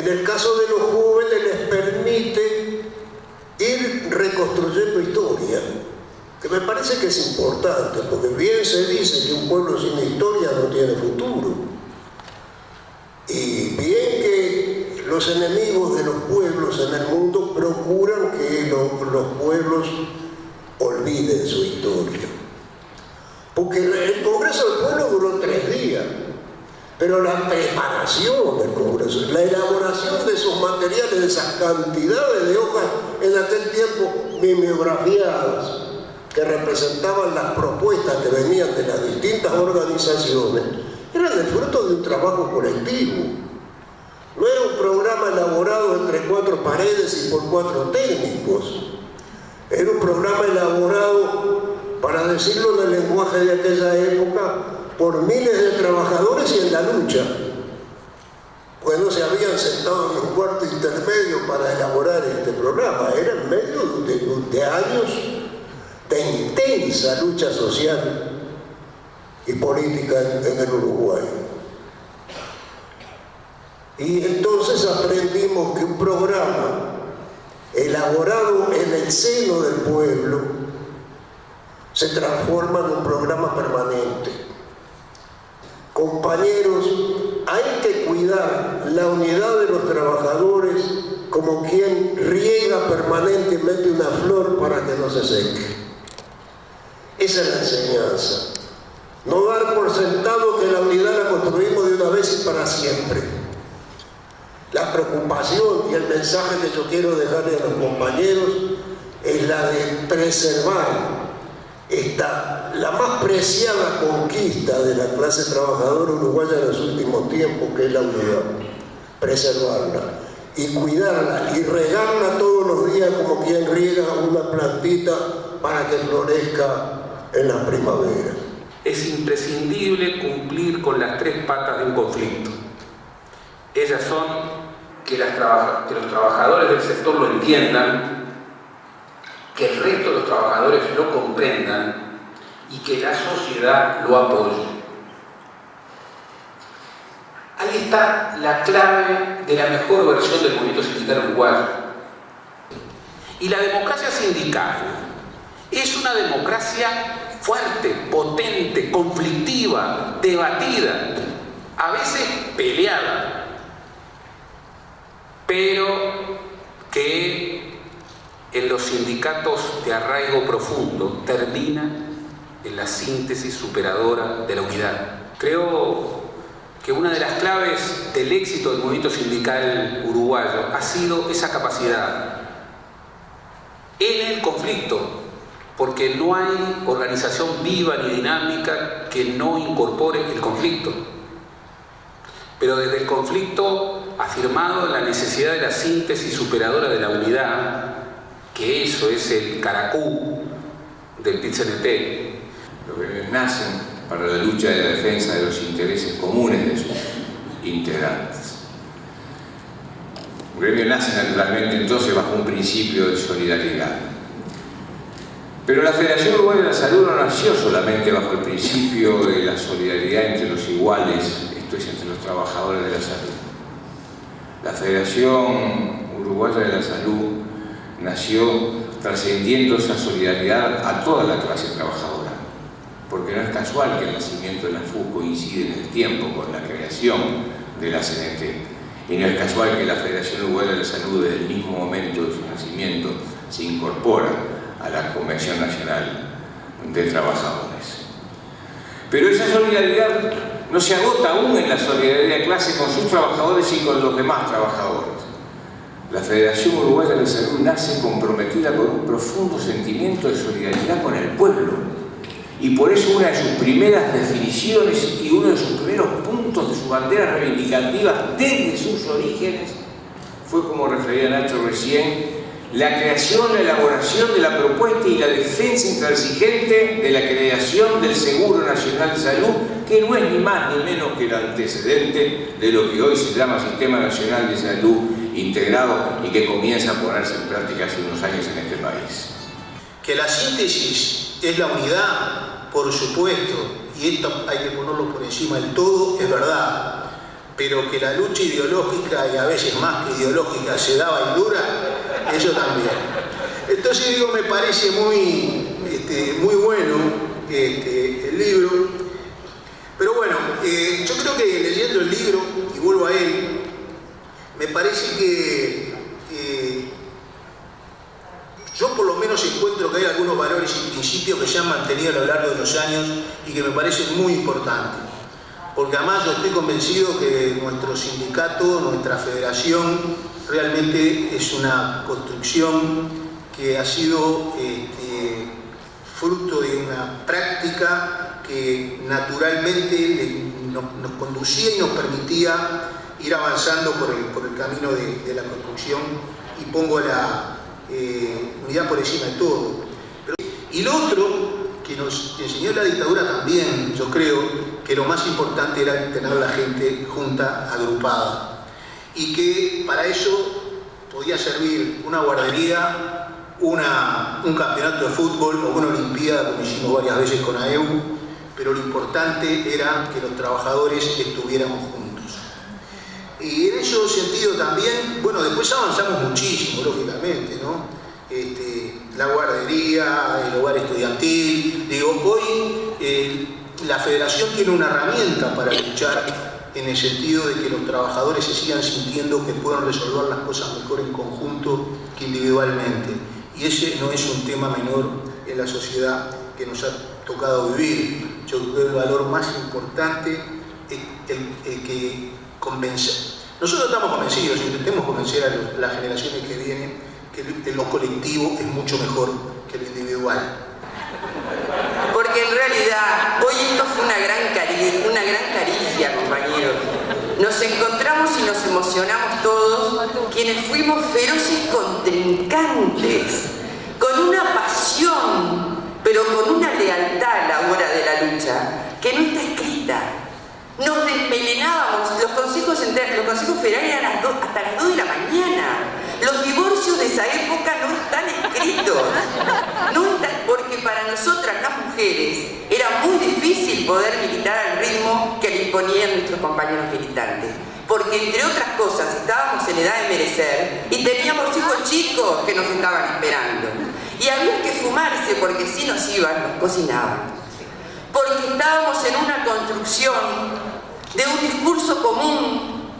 En el caso de los jóvenes les permite ir reconstruyendo historia, que me parece que es importante, porque bien se dice que un pueblo sin historia no tiene futuro. Y bien que los enemigos de los pueblos en el mundo procuran que los pueblos olviden su historia. Porque el Congreso del Pueblo duró 3 días, pero la preparación del Congreso, la elaboración de esos materiales, de esas cantidades de hojas en aquel tiempo mimeografiadas, que representaban las propuestas que venían de las distintas organizaciones, eran el fruto de un trabajo colectivo. No era un programa elaborado entre 4 paredes y por 4 técnicos. Era un programa elaborado, para decirlo en el lenguaje de aquella época, por miles de trabajadores y en la lucha. Pues no se habían sentado en un cuarto intermedio para elaborar este programa. Era en medio de años de intensa lucha social y política en el Uruguay. Y entonces aprendimos que un programa elaborado en el seno del pueblo se transforma en un programa permanente. Compañeros, hay que cuidar la unidad de los trabajadores como quien riega permanentemente una flor para que no se seque. Esa es la enseñanza. No dar por sentado que la unidad la construimos de una vez y para siempre. La preocupación y el mensaje que yo quiero dejarle a los compañeros es la de preservar la más preciada conquista de la clase trabajadora uruguaya en los últimos tiempos, que es la unidad. Preservarla y cuidarla y regarla todos los días como quien riega una plantita para que florezca en la primavera. Es imprescindible cumplir con las 3 patas de un conflicto. Ellas son que los trabajadores del sector lo entiendan, que el resto de los trabajadores lo comprendan y que la sociedad lo apoye. Ahí está la clave de la mejor versión del movimiento sindical uruguayo. Y la democracia sindical es una democracia fuerte, potente, conflictiva, debatida, a veces peleada, pero que en los sindicatos de arraigo profundo termina en la síntesis superadora de la unidad. Creo que una de las claves del éxito del movimiento sindical uruguayo ha sido esa capacidad en el conflicto, porque no hay organización viva ni dinámica que no incorpore el conflicto. Pero desde el conflicto afirmado la necesidad de la síntesis superadora de la unidad, que eso es el caracú del PIT-CNT. Los gremios nacen para la lucha de la defensa de los intereses comunes de sus integrantes. Los gremios nacen naturalmente entonces bajo un principio de solidaridad. Pero la Federación Uruguaya de la Salud no nació solamente bajo el principio de la solidaridad entre los iguales, esto es, entre los trabajadores de la salud. La Federación Uruguaya de la Salud nació trascendiendo esa solidaridad a toda la clase trabajadora, porque no es casual que el nacimiento de la FU coincide en el tiempo con la creación de la CNT, y no es casual que la Federación Uruguaya de la Salud desde el mismo momento de su nacimiento se incorpora a la Convención Nacional de Trabajadores. Pero esa solidaridad no se agota aún en la solidaridad de clase con sus trabajadores y con los demás trabajadores. La Federación Uruguaya de la Salud nace comprometida con un profundo sentimiento de solidaridad con el pueblo, y por eso una de sus primeras definiciones y uno de sus primeros puntos de su bandera reivindicativa desde sus orígenes fue, como refería Nacho recién, la creación, la elaboración de la propuesta y la defensa intransigente de la creación del Seguro Nacional de Salud, que no es ni más ni menos que el antecedente de lo que hoy se llama Sistema Nacional de Salud Integrado y que comienza a ponerse en práctica hace unos años en este país. Que la síntesis es la unidad, por supuesto, y esto hay que ponerlo por encima del todo, es verdad, pero que la lucha ideológica, y a veces más que ideológica, se daba en dura, eso también. Entonces digo, me parece muy bueno el libro, pero bueno, yo creo que leyendo el libro, y vuelvo a él, me parece que yo por lo menos encuentro que hay algunos valores y principios que se han mantenido a lo largo de los años y que me parecen muy importantes. Porque además yo estoy convencido que nuestro sindicato, nuestra federación, realmente es una construcción que ha sido fruto de una práctica que naturalmente nos conducía y nos permitía ir avanzando por el camino de la construcción, y pongo la unidad por encima de todo. Y lo otro que nos enseñó la dictadura también, yo creo que lo más importante era tener a la gente junta, agrupada, y que para eso podía servir una guardería, un campeonato de fútbol o una olimpiada, como hicimos varias veces con AEU, pero lo importante era que los trabajadores estuviéramos juntos. Y en ese sentido también, bueno, después avanzamos muchísimo, lógicamente, ¿no? La guardería, el hogar estudiantil, digo, hoy la federación tiene una herramienta para luchar en el sentido de que los trabajadores se sigan sintiendo que pueden resolver las cosas mejor en conjunto que individualmente. Y ese no es un tema menor en la sociedad que nos ha tocado vivir. Yo creo que el valor más importante es el que convence. Nosotros estamos convencidos, intentemos convencer a las generaciones que vienen que lo colectivo es mucho mejor que lo individual. Porque en realidad hoy esto fue una gran caricia, compañeros. Nos encontramos y nos emocionamos todos, quienes fuimos feroces contrincantes, con una pasión, pero con una lealtad a la hora de la lucha, que no está escrita. Nos desmelenábamos, los consejos federales eran hasta las 2 de la mañana. Los divorcios de esa época no están escritos. Porque para nosotras las mujeres era muy difícil poder militar al ritmo que le imponían nuestros compañeros militantes. Porque entre otras cosas estábamos en edad de merecer y teníamos hijos chicos que nos estaban esperando. Y había que fumarse porque si nos iban, nos cocinaban. Porque estábamos en una construcción de un discurso común,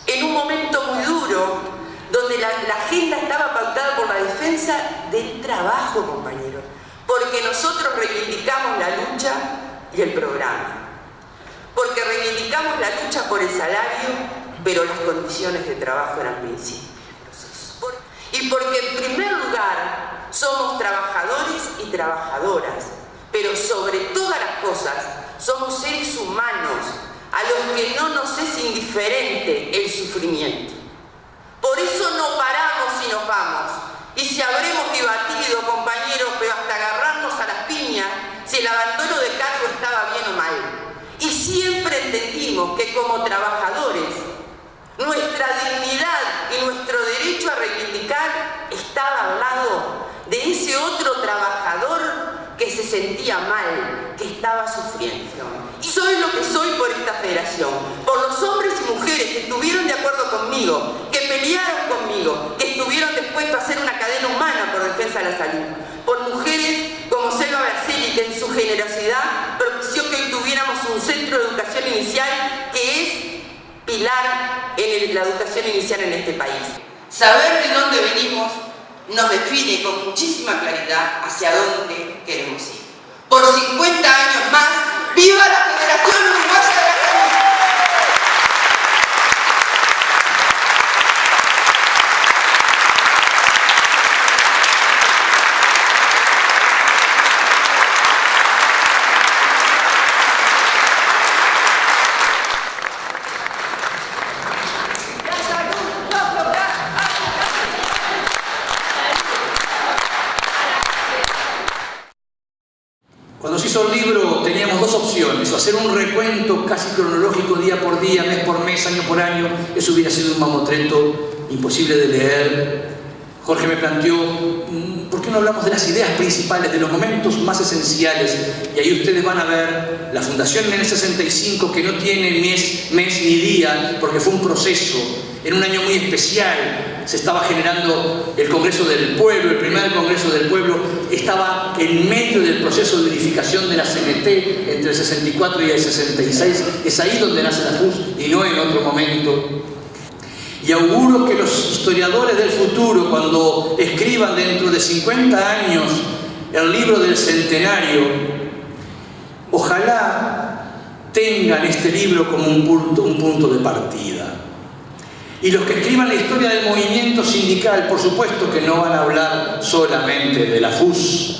en un momento muy duro, donde la agenda estaba pautada por la defensa del trabajo, compañeros. Porque nosotros reivindicamos la lucha y el programa. Porque reivindicamos la lucha por el salario, pero las condiciones de trabajo eran principios. Y porque en primer lugar somos trabajadores y trabajadoras, pero sobre todas las cosas somos seres humanos a los que no nos es indiferente el sufrimiento. Por eso no paramos y nos vamos. Y si habremos debatido, compañeros, pero hasta agarrarnos a las piñas, si el abandono de cargo estaba bien o mal. Y siempre entendimos que como trabajadores, nuestra dignidad y nuestro derecho a reivindicar estaba al lado de ese otro trabajador que se sentía mal, que estaba sufriendo. Y soy lo que soy por esta federación, por los hombres y mujeres que estuvieron de acuerdo conmigo, que pelearon conmigo, que estuvieron dispuestos a hacer una cadena humana por defensa de la salud, por mujeres como Selva Berzelli, que en su generosidad propició que hoy tuviéramos un centro de educación inicial que es pilar en la educación inicial en este país. Saber de dónde venimos nos define con muchísima claridad hacia dónde queremos ir. Por 50 años más, ¡viva la Federación Uruguaya de la Salud! Cuando se hizo el libro teníamos dos opciones: hacer un recuento casi cronológico día por día, mes por mes, año por año. Eso hubiera sido un mamotreto imposible de leer. Jorge me planteó, ¿por qué no hablamos de las ideas principales, de los momentos más esenciales? Y ahí ustedes van a ver la Fundación Nene 65, que no tiene mes ni día. día, porque fue un proceso, en un año muy especial. Se estaba generando el Congreso del Pueblo, el primer Congreso del Pueblo, estaba en medio del proceso de unificación de la CNT entre el 64 y el 66, es ahí donde nace la FUS y no en otro momento. Y auguro que los historiadores del futuro, cuando escriban dentro de 50 años el libro del centenario, ojalá tengan este libro como un punto de partida. Y los que escriban la historia del movimiento sindical, por supuesto que no van a hablar solamente de la FUS,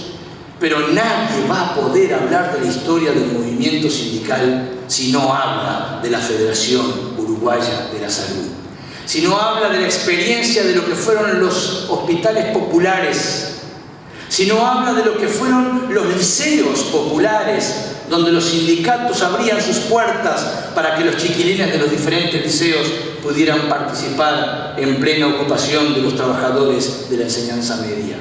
pero nadie va a poder hablar de la historia del movimiento sindical si no habla de la Federación Uruguaya de la Salud, si no habla de la experiencia de lo que fueron los hospitales populares, si no habla de lo que fueron los liceos populares, donde los sindicatos abrían sus puertas para que los chiquilines de los diferentes liceos pudieran participar en plena ocupación de los trabajadores de la enseñanza media,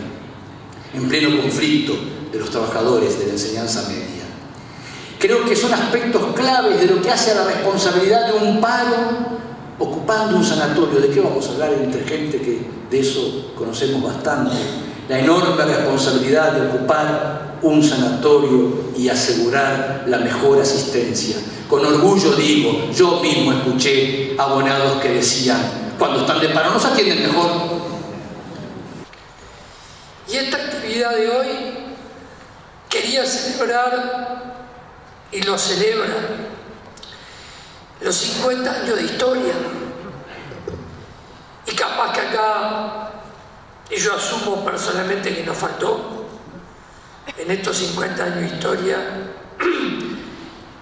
en pleno conflicto de los trabajadores de la enseñanza media. Creo que son aspectos claves de lo que hace a la responsabilidad de un paro ocupando un sanatorio. ¿De qué vamos a hablar entre gente que de eso conocemos bastante? La enorme responsabilidad de ocupar un sanatorio y asegurar la mejor asistencia. Con orgullo digo, yo mismo escuché abonados que decían, cuando están de paro nos atienden mejor. Y esta actividad de hoy quería celebrar, y lo celebra, los 50 años de historia. Y capaz que acá, y yo asumo personalmente que nos faltó, en estos 50 años de historia,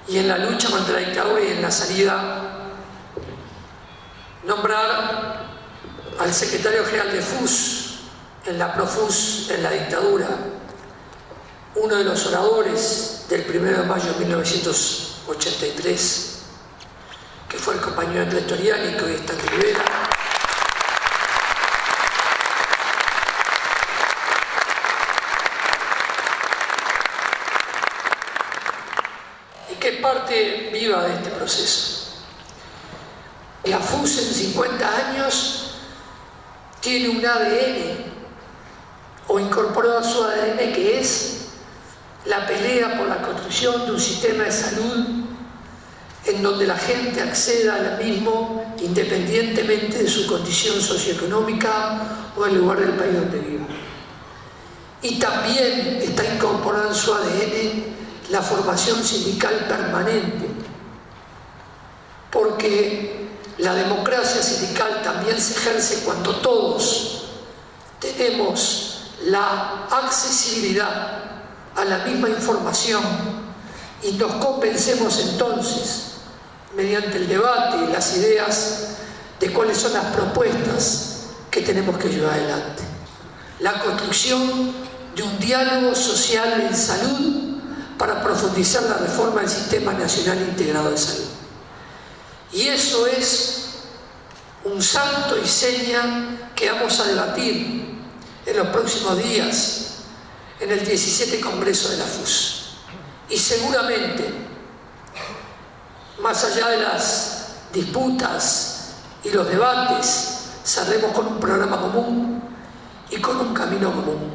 y en la lucha contra la dictadura y en la salida, nombrar al secretario general de FUS, en la ProFUS, en la dictadura, uno de los oradores del 1 de mayo de 1983, que fue el compañero Andrés Toriani, que hoy está en Rivera. Y que es parte viva de este proceso. La FUS en 50 años tiene un ADN, o incorporó a su ADN, que es la pelea por la construcción de un sistema de salud en donde la gente acceda al mismo independientemente de su condición socioeconómica o el lugar del país donde viva. Y también está incorporada en su ADN la formación sindical permanente, porque la democracia sindical también se ejerce cuando todos tenemos la accesibilidad a la misma información y nos convencemos entonces, mediante el debate y las ideas, de cuáles son las propuestas que tenemos que llevar adelante. La construcción de un diálogo social en salud para profundizar la reforma del Sistema Nacional Integrado de Salud. Y eso es un santo y seña que vamos a debatir en los próximos días en el 17 Congreso de la FUS. Y seguramente, más allá de las disputas y los debates, saldremos con un programa común y con un camino común.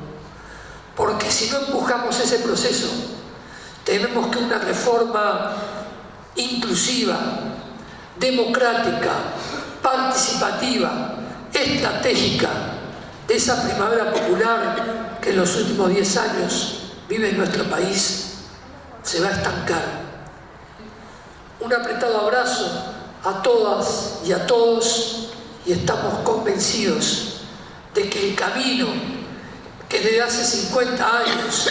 Porque si no empujamos ese proceso, tenemos que una reforma inclusiva, democrática, participativa, estratégica, de esa primavera popular que en los últimos 10 años vive en nuestro país, se va a estancar. Un apretado abrazo a todas y a todos, y estamos convencidos de que el camino que desde hace 50 años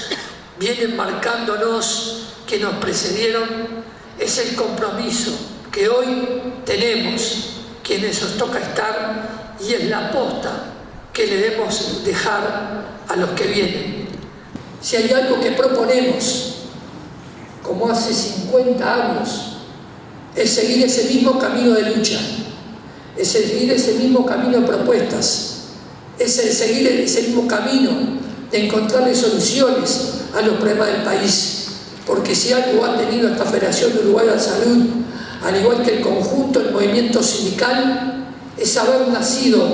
vienen marcándonos que nos precedieron es el compromiso que hoy tenemos quienes nos toca estar, y es la aposta que le debemos dejar a los que vienen. Si hay algo que proponemos, como hace 50 años, es seguir ese mismo camino de lucha, es seguir ese mismo camino de propuestas, es seguir ese mismo camino de encontrarle soluciones a los problemas del país. Porque si algo ha tenido esta Federación Uruguaya de Salud al igual que el conjunto del movimiento sindical, es haber nacido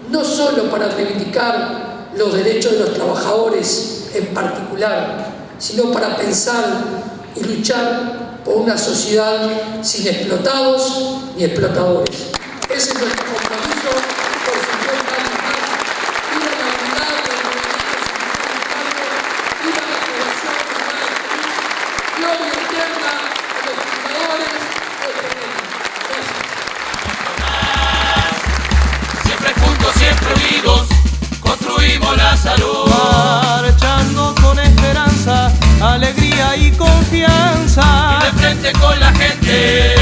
no solo para reivindicar los derechos de los trabajadores en particular, sino para pensar y luchar por una sociedad sin explotados ni explotadores. Ese es nuestro compromiso por 50 años más. Viva la unidad del movimiento sindical, viva la población rural, gloria eterna a los fundadores de este Gracias. Siempre juntos, siempre unidos, construimos la salud. Marchando con esperanza, alegría y confianza. Y de frente con la gente.